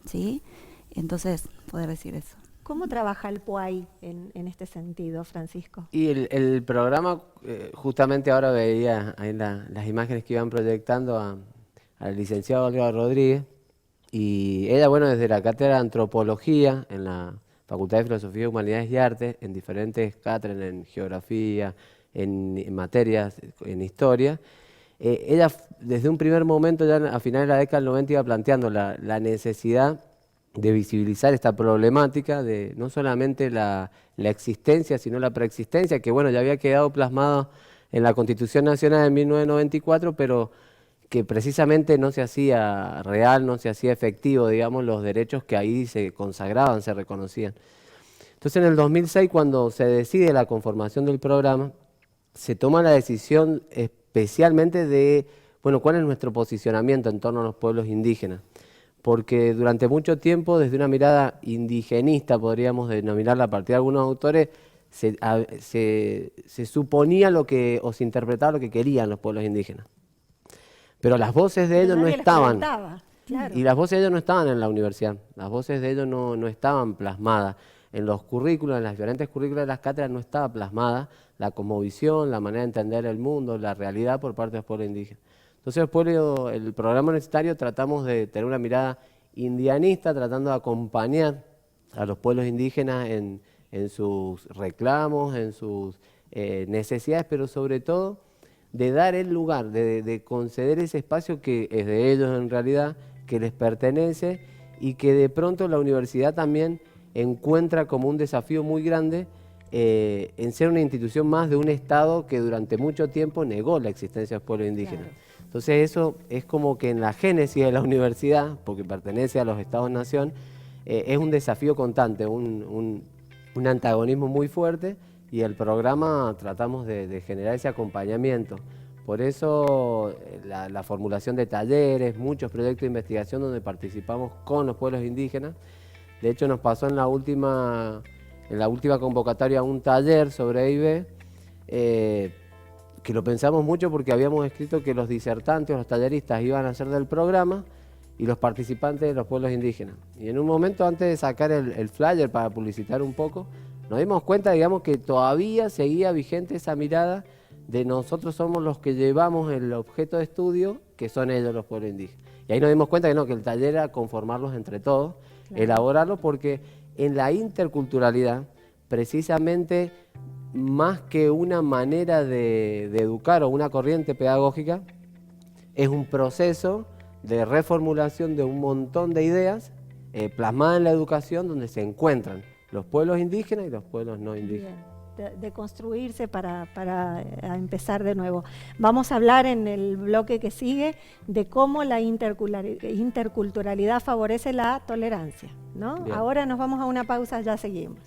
¿sí? Entonces, poder decir eso. ¿Cómo trabaja el PUAI en este sentido, Francisco? Y el programa, justamente ahora veía ahí las imágenes que iban proyectando al licenciado Olga Rodríguez, y ella, bueno, desde la cátedra de Antropología en la Facultad de Filosofía, Humanidades y Artes, en diferentes cátedras, en Geografía, en materias, en Historia, ella desde un primer momento, ya a finales de la década del 90, iba planteando la necesidad de visibilizar esta problemática de no solamente la existencia, sino la preexistencia, que bueno, ya había quedado plasmado en la Constitución Nacional de 1994, pero que precisamente no se hacía real, no se hacía efectivo, digamos, los derechos que ahí se consagraban, se reconocían. Entonces en el 2006, cuando se decide la conformación del programa, se toma la decisión especialmente de, bueno, cuál es nuestro posicionamiento en torno a los pueblos indígenas. Porque durante mucho tiempo, desde una mirada indigenista, podríamos denominarla a partir de algunos autores, se suponía lo que, o se interpretaba lo que querían los pueblos indígenas. Pero las voces de ellos no estaban. Claro. Y las voces de ellos no estaban en la universidad, las voces de ellos no estaban plasmadas. En los currículos, en las diferentes currículos de las cátedras no estaba plasmada la cosmovisión, la manera de entender el mundo, la realidad por parte de los pueblos indígenas. Entonces, el programa universitario tratamos de tener una mirada indianista, tratando de acompañar a los pueblos indígenas en sus reclamos, en sus necesidades, pero sobre todo de dar el lugar, de conceder ese espacio que es de ellos en realidad, que les pertenece y que de pronto la universidad también encuentra como un desafío muy grande en ser una institución más de un Estado que durante mucho tiempo negó la existencia de los pueblos indígenas. Claro. Entonces eso es como que en la génesis de la universidad, porque pertenece a los Estados-nación, es un desafío constante, un antagonismo muy fuerte, y el programa tratamos de generar ese acompañamiento. Por eso la formulación de talleres, muchos proyectos de investigación donde participamos con los pueblos indígenas. De hecho nos pasó en la última convocatoria un taller sobre EIB, que lo pensamos mucho porque habíamos escrito que los disertantes o los talleristas iban a ser del programa y los participantes de los pueblos indígenas. Y en un momento, antes de sacar el flyer para publicitar un poco, nos dimos cuenta, digamos, que todavía seguía vigente esa mirada de nosotros somos los que llevamos el objeto de estudio, que son ellos los pueblos indígenas. Y ahí nos dimos cuenta que no, que el taller era conformarlos entre todos, claro, elaborarlo, porque en la interculturalidad, precisamente, más que una manera de educar o una corriente pedagógica, es un proceso de reformulación de un montón de ideas plasmadas en la educación, donde se encuentran los pueblos indígenas y los pueblos no indígenas. De construirse para empezar de nuevo. Vamos a hablar en el bloque que sigue de cómo la interculturalidad favorece la tolerancia, ¿no? Bien. Ahora nos vamos a una pausa, ya seguimos.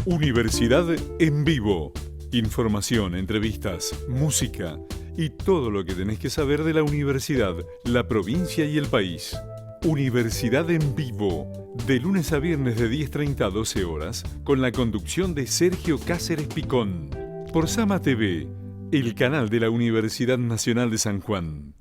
Universidad en vivo. Información, entrevistas, música y todo lo que tenés que saber de la universidad, la provincia y el país. Universidad en vivo, de lunes a viernes de 10:30 a 12 horas, con la conducción de Sergio Cáceres Picón. Por Sama TV, el canal de la Universidad Nacional de San Juan.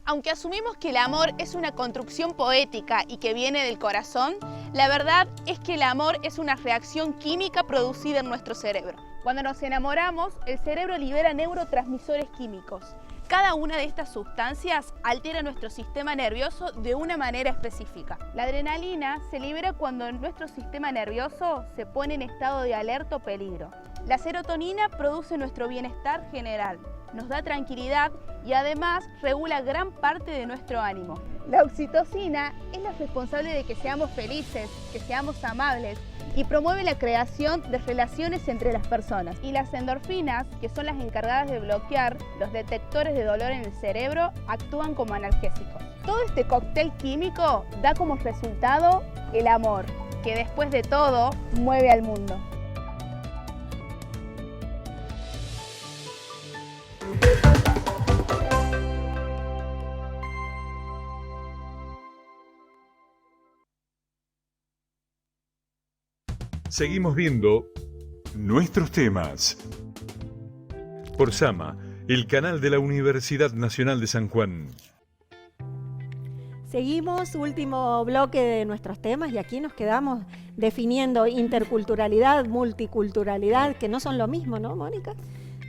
Aunque asumimos que el amor es una construcción poética y que viene del corazón, la verdad es que el amor es una reacción química producida en nuestro cerebro. Cuando nos enamoramos, el cerebro libera neurotransmisores químicos. Cada una de estas sustancias altera nuestro sistema nervioso de una manera específica. La adrenalina se libera cuando nuestro sistema nervioso se pone en estado de alerta o peligro. La serotonina produce nuestro bienestar general, nos da tranquilidad y además regula gran parte de nuestro ánimo. La oxitocina es la responsable de que seamos felices, que seamos amables y promueve la creación de relaciones entre las personas. Y las endorfinas, que son las encargadas de bloquear los detectores de dolor en el cerebro, actúan como analgésicos. Todo este cóctel químico da como resultado el amor, que después de todo mueve al mundo. Seguimos viendo nuestros temas. Por Sama, el canal de la Universidad Nacional de San Juan. Seguimos, último bloque de nuestros temas, y aquí nos quedamos definiendo interculturalidad, multiculturalidad, que no son lo mismo, ¿no, Mónica?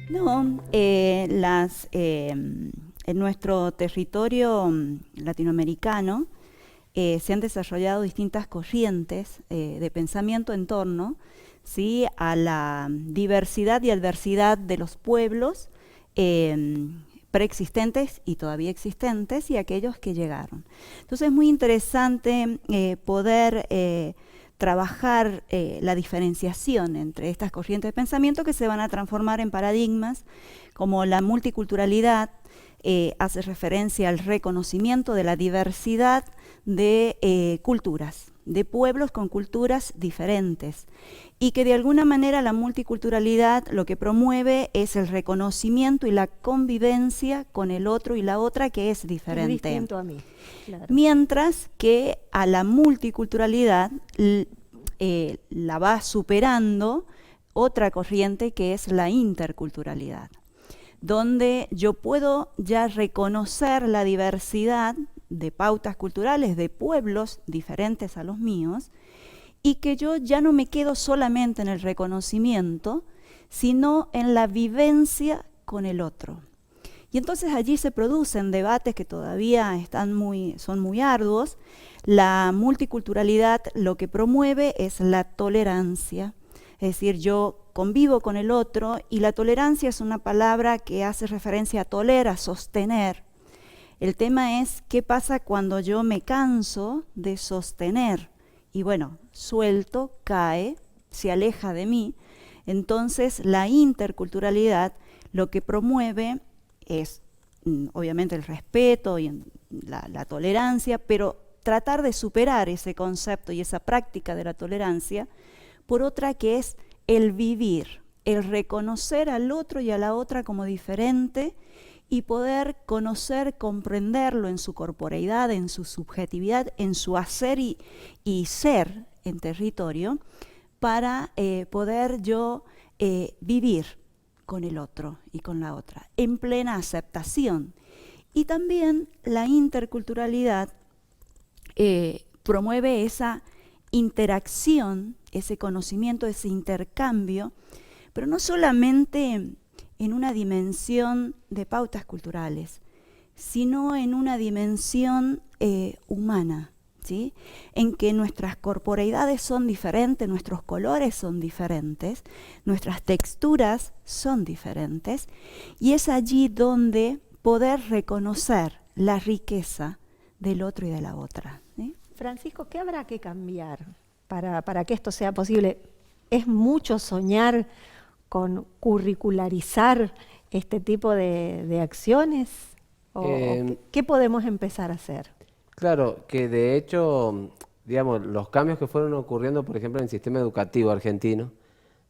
No, en nuestro territorio latinoamericano se han desarrollado distintas corrientes de pensamiento en torno, ¿sí?, a la diversidad y adversidad de los pueblos preexistentes y todavía existentes, y aquellos que llegaron. Entonces es muy interesante poder trabajar la diferenciación entre estas corrientes de pensamiento que se van a transformar en paradigmas, como la multiculturalidad hace referencia al reconocimiento de la diversidad de culturas, de pueblos con culturas diferentes, y que de alguna manera la multiculturalidad lo que promueve es el reconocimiento y la convivencia con el otro y la otra que es diferente. Es distinto a mí, claro. Mientras que a la multiculturalidad la va superando otra corriente que es la interculturalidad, donde yo puedo ya reconocer la diversidad de pautas culturales de pueblos diferentes a los míos, y que yo ya no me quedo solamente en el reconocimiento, sino en la vivencia con el otro. Y entonces allí se producen debates que todavía son muy arduos. La multiculturalidad lo que promueve es la tolerancia, es decir, yo convivo con el otro, y la tolerancia es una palabra que hace referencia a tolerar, a sostener. El tema es qué pasa cuando yo me canso de sostener y bueno, suelto, cae, se aleja de mí. Entonces la interculturalidad lo que promueve es obviamente el respeto y la tolerancia, pero tratar de superar ese concepto y esa práctica de la tolerancia por otra que es el vivir, el reconocer al otro y a la otra como diferente y poder conocer, comprenderlo en su corporeidad, en su subjetividad, en su hacer y ser en territorio, para poder yo vivir con el otro y con la otra, en plena aceptación. Y también la interculturalidad promueve esa interacción, ese conocimiento, ese intercambio, pero no solamente en una dimensión de pautas culturales, sino en una dimensión humana, ¿sí?, en que nuestras corporeidades son diferentes, nuestros colores son diferentes, nuestras texturas son diferentes, y es allí donde poder reconocer la riqueza del otro y de la otra, ¿sí? Francisco, ¿qué habrá que cambiar para que esto sea posible? ¿Es mucho soñar con curricularizar este tipo de acciones? ¿O qué podemos empezar a hacer? Claro, que de hecho, digamos, los cambios que fueron ocurriendo, por ejemplo, en el sistema educativo argentino,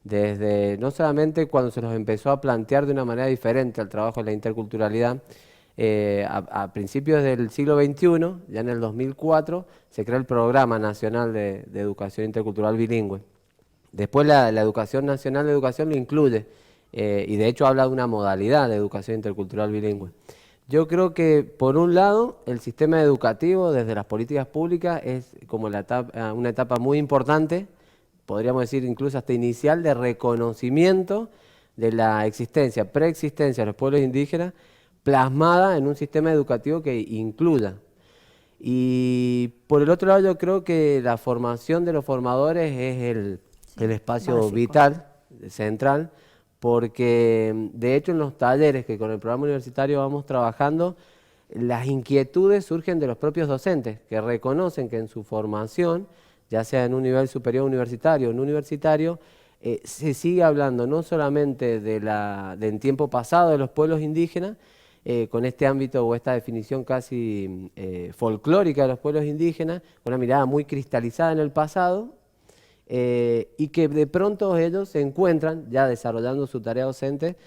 desde no solamente cuando se nos empezó a plantear de una manera diferente el trabajo de la interculturalidad, a principios del siglo XXI, ya en el 2004, se creó el Programa Nacional de Educación Intercultural Bilingüe. Después la Educación Nacional de Educación lo incluye y de hecho habla de una modalidad de educación intercultural bilingüe. Yo creo que por un lado el sistema educativo desde las políticas públicas es como una etapa muy importante, podríamos decir incluso hasta inicial, de reconocimiento de la existencia, preexistencia de los pueblos indígenas plasmada en un sistema educativo que incluya. Y por el otro lado yo creo que la formación de los formadores es el espacio básico, vital, central, porque de hecho en los talleres que con el programa universitario vamos trabajando, las inquietudes surgen de los propios docentes, que reconocen que en su formación, ya sea en un nivel superior universitario o en universitario, se sigue hablando no solamente en tiempo pasado de los pueblos indígenas, con este ámbito o esta definición casi folclórica de los pueblos indígenas, con una mirada muy cristalizada en el pasado, y que de pronto ellos se encuentran ya desarrollando su tarea docente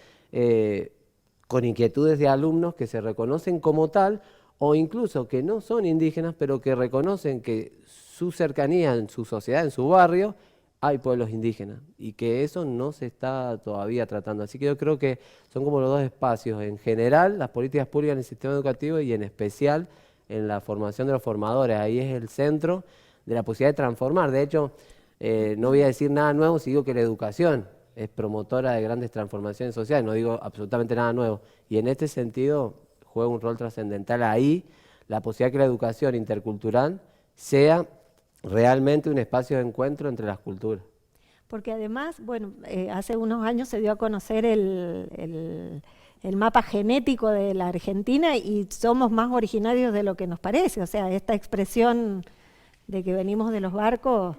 con inquietudes de alumnos que se reconocen como tal o incluso que no son indígenas pero que reconocen que su cercanía en su sociedad, en su barrio, hay pueblos indígenas y que eso no se está todavía tratando. Así que yo creo que son como los dos espacios, en general las políticas públicas en el sistema educativo y en especial en la formación de los formadores. Ahí es el centro de la posibilidad de transformar. De hecho, no voy a decir nada nuevo si digo que la educación es promotora de grandes transformaciones sociales, no digo absolutamente nada nuevo. Y en este sentido juega un rol trascendental ahí la posibilidad que la educación intercultural sea realmente un espacio de encuentro entre las culturas. Porque además, bueno, hace unos años se dio a conocer el mapa genético de la Argentina y somos más originarios de lo que nos parece. O sea, esta expresión de que venimos de los barcos...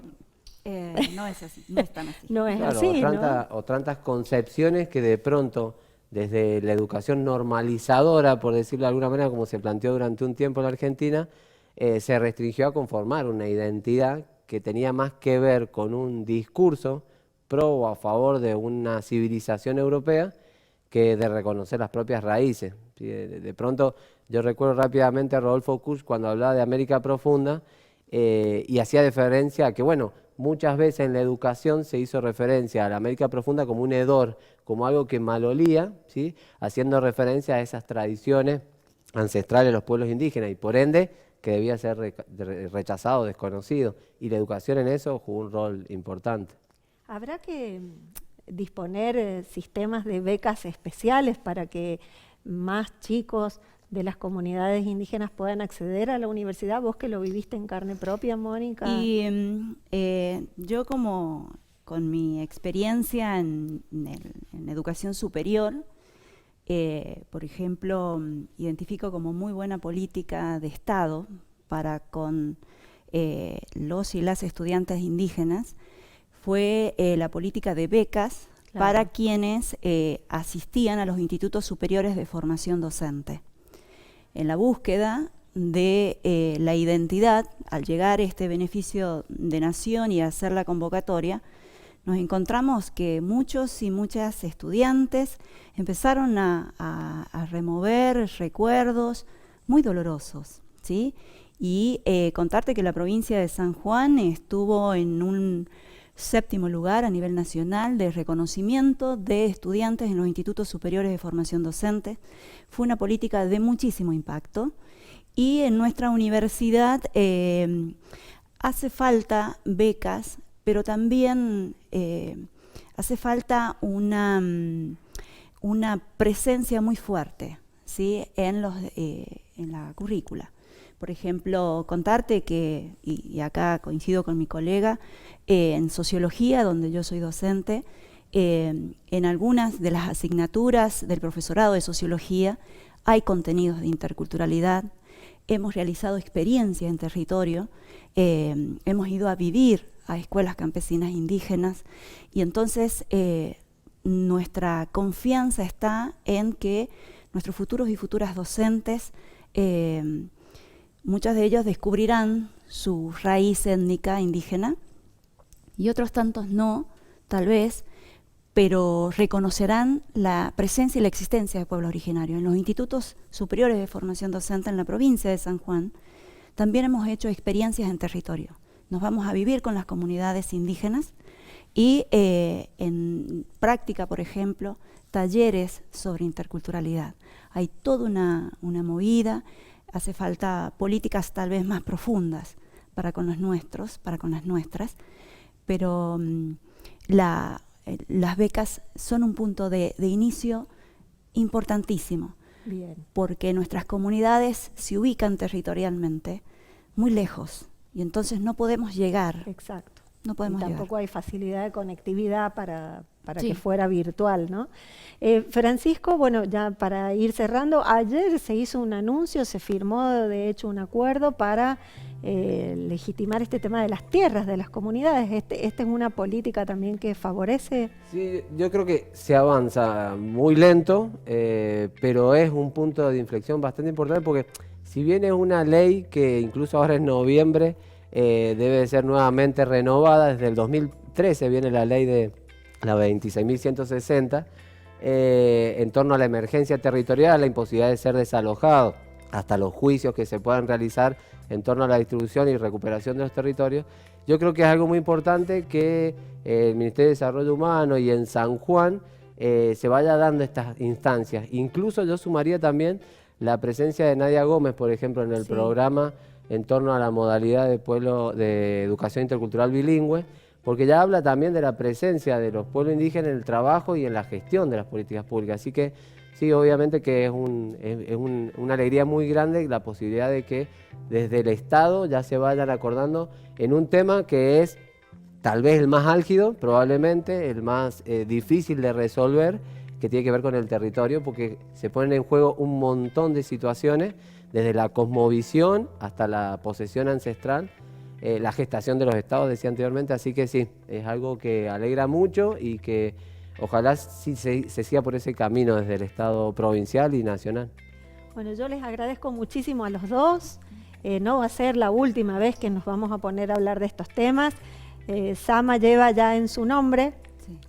no es así, no es tan así. No es claro, así, o tantas concepciones que de pronto, desde la educación normalizadora, por decirlo de alguna manera, como se planteó durante un tiempo en la Argentina, se restringió a conformar una identidad que tenía más que ver con un discurso pro o a favor de una civilización europea que de reconocer las propias raíces. ¿Sí? De pronto, yo recuerdo rápidamente a Rodolfo Kusch cuando hablaba de América Profunda y hacía referencia a que, bueno, muchas veces en la educación se hizo referencia a la América Profunda como un hedor, como algo que malolía, ¿sí? Haciendo referencia a esas tradiciones ancestrales de los pueblos indígenas y por ende que debía ser rechazado, desconocido. Y la educación en eso jugó un rol importante. ¿Habrá que disponer sistemas de becas especiales para que más chicos de las comunidades indígenas puedan acceder a la universidad? Vos que lo viviste en carne propia, Mónica. Y yo con mi experiencia en educación superior, por ejemplo, identifico como muy buena política de Estado para con los y las estudiantes indígenas, fue la política de becas para quienes asistían a los institutos superiores de formación docente. En la búsqueda de la identidad, al llegar este beneficio de nación y hacer la convocatoria, nos encontramos que muchos y muchas estudiantes empezaron a remover recuerdos muy dolorosos, ¿sí? Y contarte que la provincia de San Juan estuvo en un 7º lugar a nivel nacional de reconocimiento de estudiantes en los institutos superiores de formación docente. Fue una política de muchísimo impacto y en nuestra universidad hace falta becas, pero también hace falta una presencia muy fuerte, ¿sí? en la currícula. Por ejemplo, contarte que, y acá coincido con mi colega, en sociología, donde yo soy docente, en algunas de las asignaturas del profesorado de sociología hay contenidos de interculturalidad. Hemos realizado experiencias en territorio, hemos ido a vivir a escuelas campesinas indígenas y entonces nuestra confianza está en que nuestros futuros y futuras docentes, muchos de ellos descubrirán su raíz étnica indígena y otros tantos no, tal vez, pero reconocerán la presencia y la existencia de pueblos originarios. En los institutos superiores de formación docente en la provincia de San Juan también hemos hecho experiencias en territorio. Nos vamos a vivir con las comunidades indígenas y en práctica, por ejemplo, talleres sobre interculturalidad. Hay toda una movida, hace falta políticas tal vez más profundas para con los nuestros, para con las nuestras, pero las becas son un punto de inicio importantísimo. Bien. Porque nuestras comunidades se ubican territorialmente muy lejos y entonces no podemos llegar. Exacto. No podemos y tampoco llegar. hay facilidad de conectividad para Sí. que fuera virtual, ¿no? Francisco, bueno, ya para ir cerrando, ayer se hizo un anuncio, se firmó de hecho un acuerdo para legitimar este tema de las tierras de las comunidades. ¿Esta es una política también que favorece? Sí, yo creo que se avanza muy lento, pero es un punto de inflexión bastante importante porque si bien es una ley que incluso ahora en noviembre debe ser nuevamente renovada, desde el 2013 viene la ley de la 26.160, en torno a la emergencia territorial, la imposibilidad de ser desalojado, hasta los juicios que se puedan realizar en torno a la distribución y recuperación de los territorios. Yo creo que es algo muy importante que el Ministerio de Desarrollo Humano y en San Juan se vaya dando estas instancias. Incluso yo sumaría también la presencia de Nadia Gómez, por ejemplo, en el programa en torno a la modalidad de educación intercultural bilingüe, porque ya habla también de la presencia de los pueblos indígenas en el trabajo y en la gestión de las políticas públicas. Así que sí, obviamente que es una alegría muy grande la posibilidad de que desde el Estado ya se vayan acordando en un tema que es tal vez el más álgido, probablemente el más difícil de resolver, que tiene que ver con el territorio, porque se ponen en juego un montón de situaciones, desde la cosmovisión hasta la posesión ancestral, la gestación de los estados, decía anteriormente, así que sí, es algo que alegra mucho y que ojalá sí se siga por ese camino desde el Estado provincial y nacional. Bueno, yo les agradezco muchísimo a los dos, no va a ser la última vez que nos vamos a poner a hablar de estos temas. Sama lleva ya en su nombre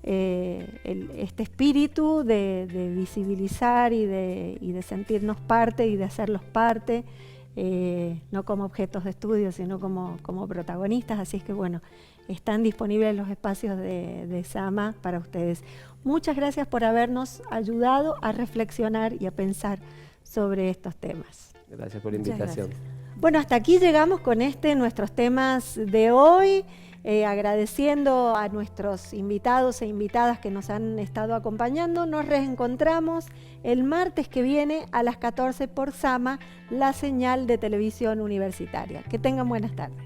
este espíritu de visibilizar y de sentirnos parte y de hacerlos parte, no como objetos de estudio, sino como protagonistas. Así es que bueno, están disponibles los espacios de Sama para ustedes. Muchas gracias por habernos ayudado a reflexionar y a pensar sobre estos temas. Gracias por la invitación. Bueno, hasta aquí llegamos con nuestros temas de hoy. Agradeciendo a nuestros invitados e invitadas que nos han estado acompañando. Nos reencontramos el martes que viene a las 14 por Sama, la señal de televisión universitaria. Que tengan buenas tardes.